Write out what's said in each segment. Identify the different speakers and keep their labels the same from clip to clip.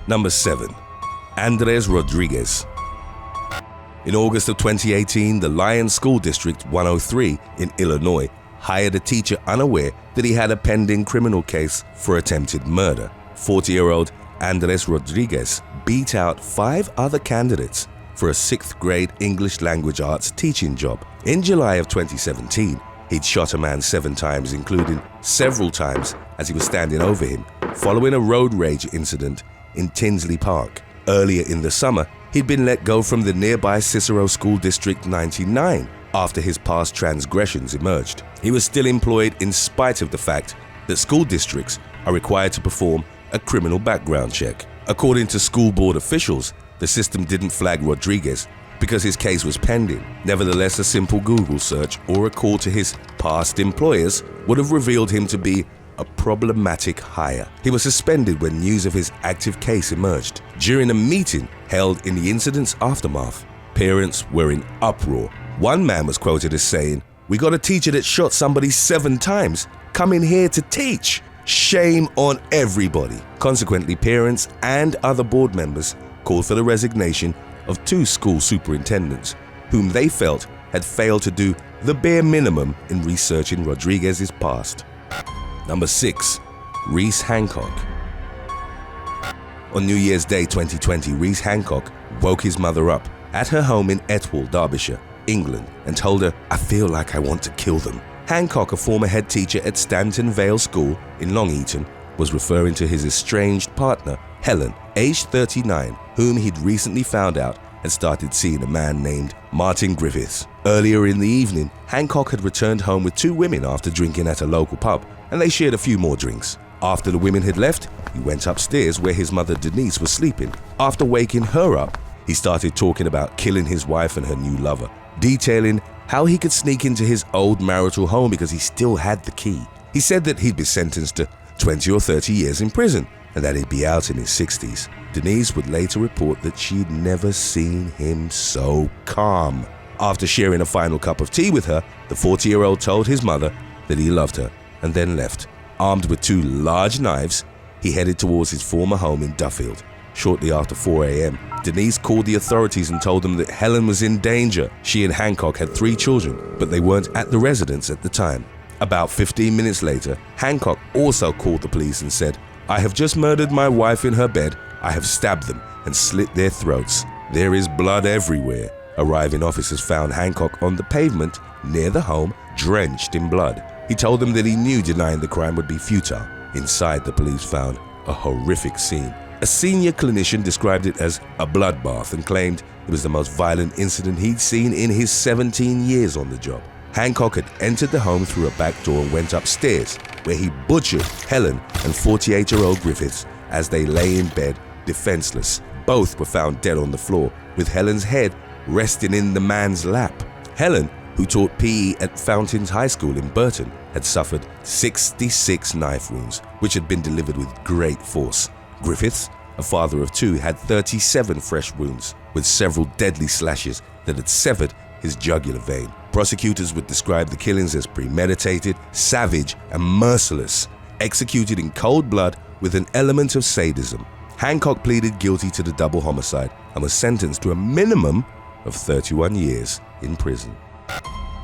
Speaker 1: Number 7. Andres Rodriguez. In August of 2018, the Lyon School District 103 in Illinois hired a teacher unaware that he had a pending criminal case for attempted murder. 40-year-old Andres Rodriguez beat out 5 other candidates for a 6th grade English language arts teaching job. In July of 2017, he'd shot a man 7 times, including several times as he was standing over him, following a road rage incident in Tinsley Park. Earlier in the summer, he'd been let go from the nearby Cicero School District 99 after his past transgressions emerged. He was still employed in spite of the fact that school districts are required to perform a criminal background check. According to school board officials, the system didn't flag Rodriguez because his case was pending. Nevertheless, a simple Google search or a call to his past employers would have revealed him to be a problematic hire. He was suspended when news of his active case emerged. During a meeting held in the incident's aftermath, parents were in uproar. One man was quoted as saying, "We got a teacher that shot somebody 7 times, coming here to teach. Shame on everybody." Consequently, parents and other board members called for the resignation of 2 school superintendents, whom they felt had failed to do the bare minimum in researching Rodriguez's past. Number 6. Reese Hancock. On New Year's Day 2020, Reese Hancock woke his mother up at her home in Etwall, Derbyshire, England, and told her, "I feel like I want to kill them." Hancock, a former head teacher at Stanton Vale School in Long Eaton, was referring to his estranged partner, Helen, aged 39, whom he'd recently found out had started seeing a man named Martin Griffiths. Earlier in the evening, Hancock had returned home with 2 women after drinking at a local pub, and they shared a few more drinks. After the women had left, he went upstairs where his mother Denise was sleeping. After waking her up, he started talking about killing his wife and her new lover, detailing how he could sneak into his old marital home because he still had the key. He said that he'd be sentenced to 20 or 30 years in prison and that he'd be out in his 60s. Denise would later report that she'd never seen him so calm. After sharing a final cup of tea with her, the 40-year-old told his mother that he loved her and then left. Armed with 2 large knives, he headed towards his former home in Duffield. Shortly after 4 a.m., Denise called the authorities and told them that Helen was in danger. She and Hancock had 3 children, but they weren't at the residence at the time. About 15 minutes later, Hancock also called the police and said, "I have just murdered my wife in her bed. I have stabbed them and slit their throats. There is blood everywhere." Arriving officers found Hancock on the pavement near the home, drenched in blood. He told them that he knew denying the crime would be futile. Inside, the police found a horrific scene. A senior clinician described it as a bloodbath and claimed it was the most violent incident he'd seen in his 17 years on the job. Hancock had entered the home through a back door and went upstairs, where he butchered Helen and 48-year-old Griffiths as they lay in bed, defenseless. Both were found dead on the floor, with Helen's head resting in the man's lap. Helen, who taught PE at Fountains High School in Burton, had suffered 66 knife wounds, which had been delivered with great force. Griffiths, a father of 2, had 37 fresh wounds, with several deadly slashes that had severed his jugular vein. Prosecutors would describe the killings as premeditated, savage, and merciless, executed in cold blood with an element of sadism. Hancock pleaded guilty to the double homicide and was sentenced to a minimum of 31 years in prison.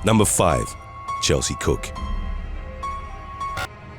Speaker 1: Number 5. Chelsea Cook.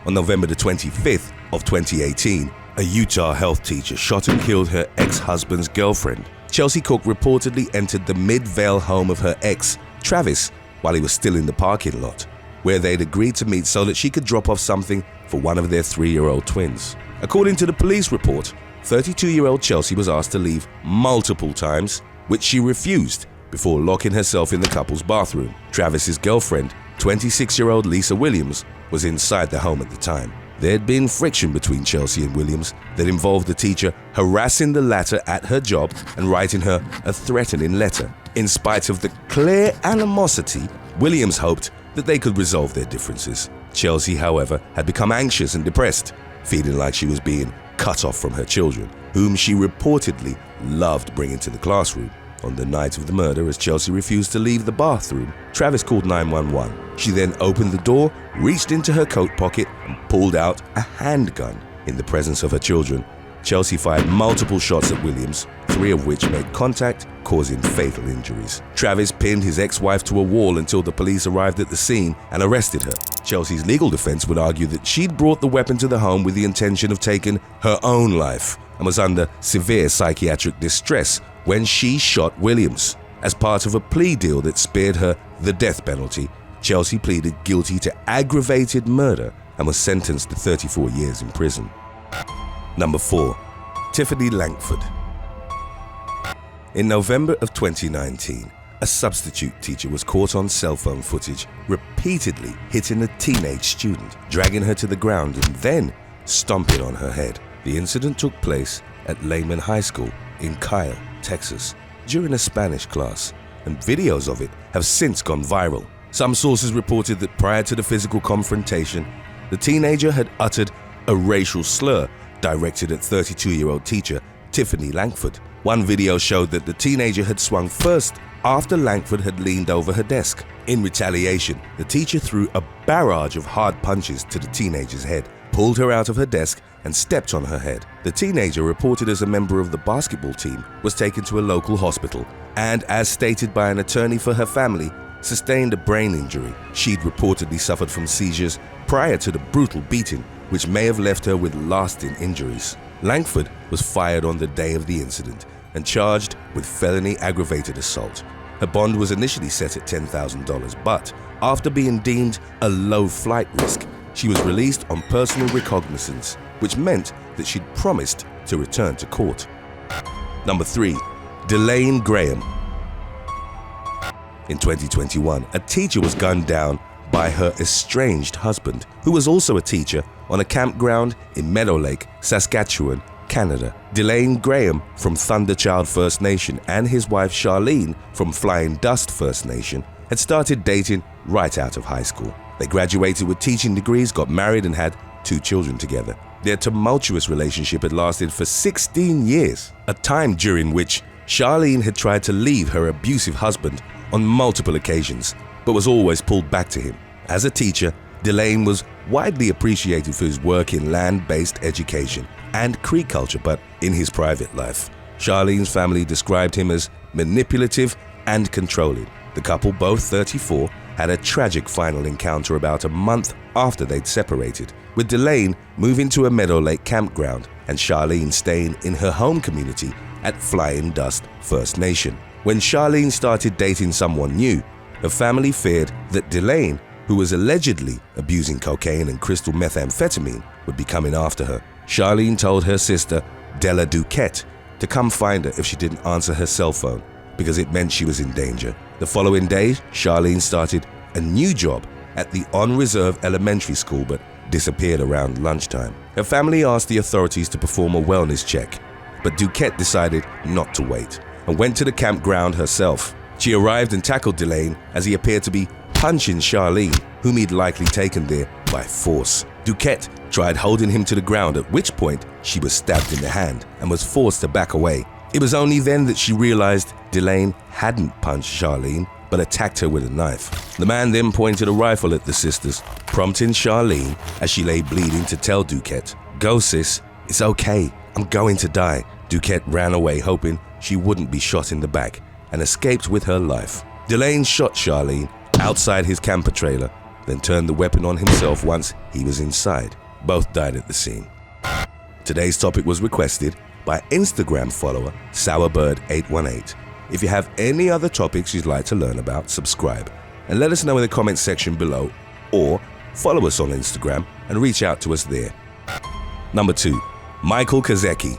Speaker 1: On November the 25th of 2018, a Utah health teacher shot and killed her ex-husband's girlfriend. Chelsea Cook reportedly entered the Mid-Vale home of her ex, Travis, while he was still in the parking lot, where they'd agreed to meet so that she could drop off something for one of their 3-year-old twins. According to the police report, 32-year-old Chelsea was asked to leave multiple times, which she refused, before locking herself in the couple's bathroom. Travis's girlfriend, 26-year-old Lisa Williams, was inside the home at the time. There had been friction between Chelsea and Williams that involved the teacher harassing the latter at her job and writing her a threatening letter. In spite of the clear animosity, Williams hoped that they could resolve their differences. Chelsea, however, had become anxious and depressed, feeling like she was being cut off from her children, whom she reportedly loved bringing to the classroom. On the night of the murder, as Chelsea refused to leave the bathroom, Travis called 911. She then opened the door, reached into her coat pocket, and pulled out a handgun. In the presence of her children, Chelsea fired multiple shots at Williams, 3 of which made contact, causing fatal injuries. Travis pinned his ex-wife to a wall until the police arrived at the scene and arrested her. Chelsea's legal defense would argue that she'd brought the weapon to the home with the intention of taking her own life and was under severe psychiatric distress when she shot Williams. As part of a plea deal that spared her the death penalty, Chelsea pleaded guilty to aggravated murder and was sentenced to 34 years in prison. Number 4. Tiffany Langford. In November of 2019, a substitute teacher was caught on cell phone footage repeatedly hitting a teenage student, dragging her to the ground and then stomping on her head. The incident took place at Lehman High School in Kyle, Texas, during a Spanish class, and videos of it have since gone viral. Some sources reported that prior to the physical confrontation, the teenager had uttered a racial slur directed at 32-year-old teacher Tiffany Langford. One video showed that the teenager had swung first after Langford had leaned over her desk. In retaliation, the teacher threw a barrage of hard punches to the teenager's head, pulled her out of her desk, and stepped on her head. The teenager, reported as a member of the basketball team, was taken to a local hospital and, as stated by an attorney for her family, sustained a brain injury. She'd reportedly suffered from seizures prior to the brutal beating, which may have left her with lasting injuries. Langford was fired on the day of the incident and charged with felony aggravated assault. Her bond was initially set at $10,000, but after being deemed a low flight risk, she was released on personal recognizance, which meant that she'd promised to return to court. Number 3. Delane Graham. In 2021, a teacher was gunned down by her estranged husband, who was also a teacher, on a campground in Meadow Lake, Saskatchewan, Canada. Delane Graham from Thunderchild First Nation and his wife Charlene from Flying Dust First Nation had started dating right out of high school. They graduated with teaching degrees, got married, and had 2 children together. Their tumultuous relationship had lasted for 16 years, a time during which Charlene had tried to leave her abusive husband on multiple occasions, but was always pulled back to him. As a teacher, Delane was widely appreciated for his work in land-based education and Cree culture, but in his private life, Charlene's family described him as manipulative and controlling. The couple, both 34, had a tragic final encounter about a month after they'd separated, with Delane moving to a Meadow Lake campground and Charlene staying in her home community at Flying Dust First Nation. When Charlene started dating someone new, her family feared that Delane, who was allegedly abusing cocaine and crystal methamphetamine, would be coming after her. Charlene told her sister, Della Duquette, to come find her if she didn't answer her cell phone, because it meant she was in danger. The following day, Charlene started a new job at the on-reserve elementary school, but disappeared around lunchtime. Her family asked the authorities to perform a wellness check, but Duquette decided not to wait and went to the campground herself. She arrived and tackled Delane as he appeared to be punching Charlene, whom he'd likely taken there by force. Duquette tried holding him to the ground, at which point she was stabbed in the hand and was forced to back away. It was only then that she realized Delane hadn't punched Charlene, but attacked her with a knife. The man then pointed a rifle at the sisters, prompting Charlene, as she lay bleeding, to tell Duquette, "Go sis, it's okay, I'm going to die." Duquette ran away, hoping she wouldn't be shot in the back, and escaped with her life. Delane shot Charlene outside his camper trailer, then turned the weapon on himself once he was inside. Both died at the scene. Today's topic was requested by Instagram follower Sourbird818. If you have any other topics you'd like to learn about, subscribe and let us know in the comments section below, or follow us on Instagram and reach out to us there. Number 2. Michael Kozecki.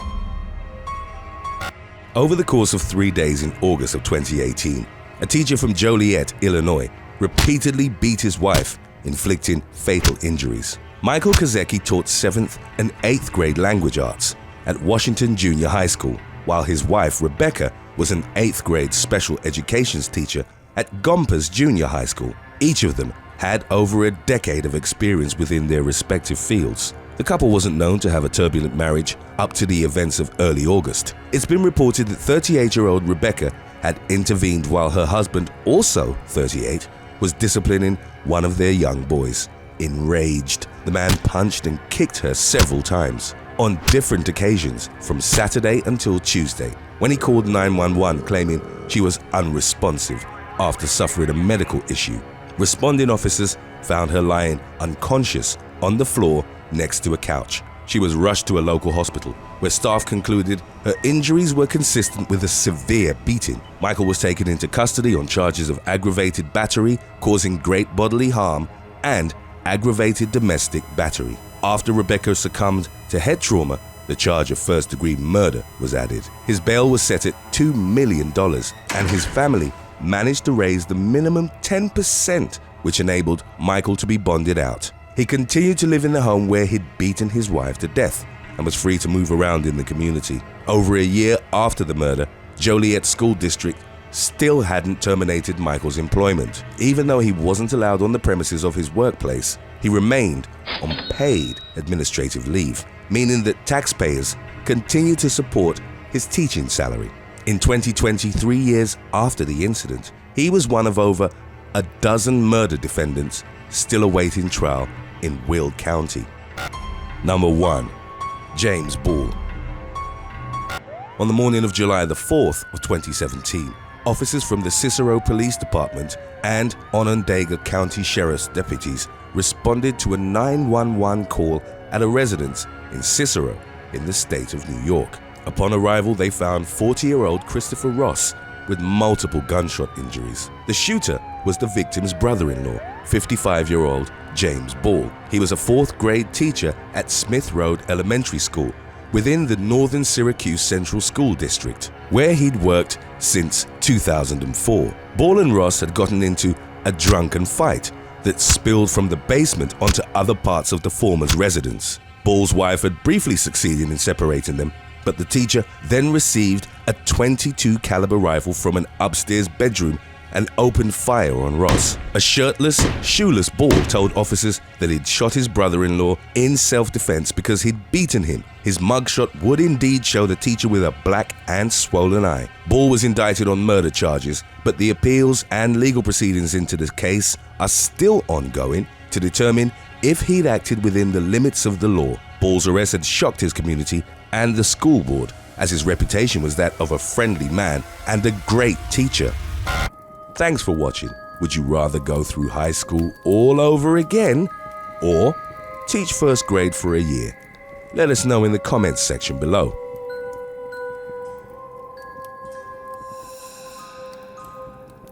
Speaker 1: Over the course of 3 days in August of 2018, a teacher from Joliet, Illinois, repeatedly beat his wife, inflicting fatal injuries. Michael Kozecki taught 7th and 8th grade language arts at Washington Junior High School, while his wife, Rebecca, was an 8th grade special educations teacher at Gompers Junior High School. Each of them had over a decade of experience within their respective fields. The couple wasn't known to have a turbulent marriage up to the events of early August. It's been reported that 38-year-old Rebecca had intervened while her husband, also 38, was disciplining one of their young boys. Enraged, the man punched and kicked her several times. on different occasions from Saturday until Tuesday, when he called 911 claiming she was unresponsive after suffering a medical issue. Responding officers found her lying unconscious on the floor next to a couch. She was rushed to a local hospital, where staff concluded her injuries were consistent with a severe beating. Michael was taken into custody on charges of aggravated battery causing great bodily harm and aggravated domestic battery. After Rebecca succumbed to head trauma, the charge of first-degree murder was added. His bail was set at $2 million, and his family managed to raise the minimum 10%, which enabled Michael to be bonded out. He continued to live in the home where he'd beaten his wife to death and was free to move around in the community. Over a year after the murder, Joliet School District still hadn't terminated Michael's employment. Even though he wasn't allowed on the premises of his workplace, he remained on paid administrative leave, meaning that taxpayers continued to support his teaching salary. In 2020, 3 years after the incident, he was one of over a dozen murder defendants still awaiting trial in Will County. Number 1. James Ball. On the morning of July the 4th of 2017, officers from the Cicero Police Department and Onondaga County Sheriff's deputies responded to a 911 call at a residence in Cicero in the state of New York. Upon arrival, they found 40-year-old Christopher Ross with multiple gunshot injuries. The shooter was the victim's brother-in-law, 55-year-old James Ball. He was a fourth-grade teacher at Smith Road Elementary School within the Northern Syracuse Central School District, where he'd worked since 2004. Ball and Ross had gotten into a drunken fight that spilled from the basement onto other parts of the former's residence. Ball's wife had briefly succeeded in separating them, but the teacher then received a .22 caliber rifle from an upstairs bedroom and opened fire on Ross. A shirtless, shoeless Ball told officers that he'd shot his brother-in-law in self-defense because he'd beaten him. His mugshot would indeed show the teacher with a black and swollen eye. Ball was indicted on murder charges, but the appeals and legal proceedings into the case are still ongoing to determine if he'd acted within the limits of the law. Ball's arrest had shocked his community and the school board, as his reputation was that of a friendly man and a great teacher. Thanks for watching. Would you rather go through high school all over again or teach first grade for a year? Let us know in the comments section below.